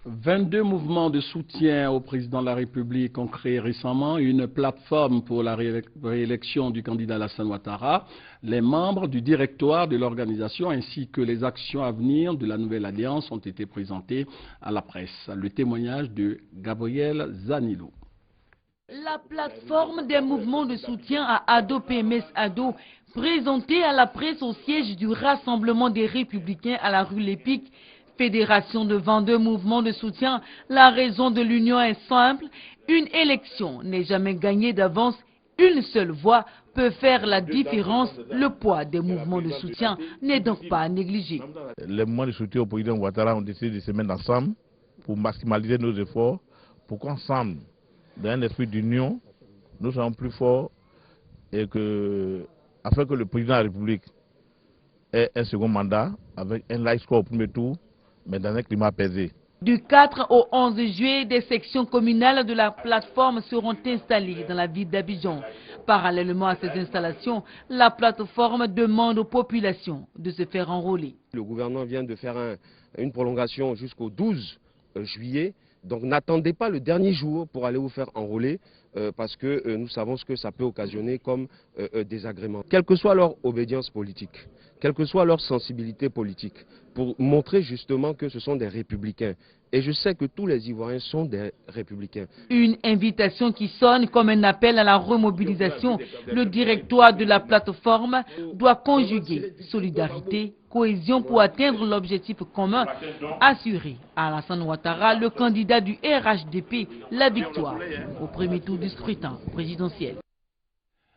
22 mouvements de soutien au président de la République ont créé récemment une plateforme pour la réélection du candidat Alassane Ouattara. Les membres du directoire de l'organisation ainsi que les actions à venir de la nouvelle alliance ont été présentés à la presse. Le témoignage de Gabriel Zanilo. La plateforme des mouvements de soutien à Ado PMS Ado, présentée à la presse au siège du Rassemblement des Républicains à la rue Lépic, fédération de 22 mouvements de soutien, la raison de l'union est simple. Une élection n'est jamais gagnée d'avance. Une seule voix peut faire la différence. Le poids des mouvements de soutien n'est donc pas à négliger. Les mouvements de soutien au président Ouattara ont décidé de se mettre ensemble pour maximaliser nos efforts, pour qu'ensemble, dans un esprit d'union, nous soyons plus forts et afin que le président de la République ait un second mandat avec un live score au premier tour, mais dans un climat apaisé. Du 4 au 11 juillet, des sections communales de la plateforme seront installées dans la ville d'Abidjan. Parallèlement à ces installations, la plateforme demande aux populations de se faire enrôler. Le gouvernement vient de faire une prolongation jusqu'au 12 juillet. Donc n'attendez pas le dernier jour pour aller vous faire enrôler parce que nous savons ce que ça peut occasionner comme désagrément. Quelle que soit leur obédience politique, quelle que soit leur sensibilité politique, pour montrer justement que ce sont des républicains. Et je sais que tous les Ivoiriens sont des républicains. Une invitation qui sonne comme un appel à la remobilisation. Le directoire de la plateforme doit conjuguer solidarité, cohésion pour atteindre l'objectif commun, assurer à Alassane Ouattara, le candidat du RHDP, la victoire au premier tour du scrutin présidentiel.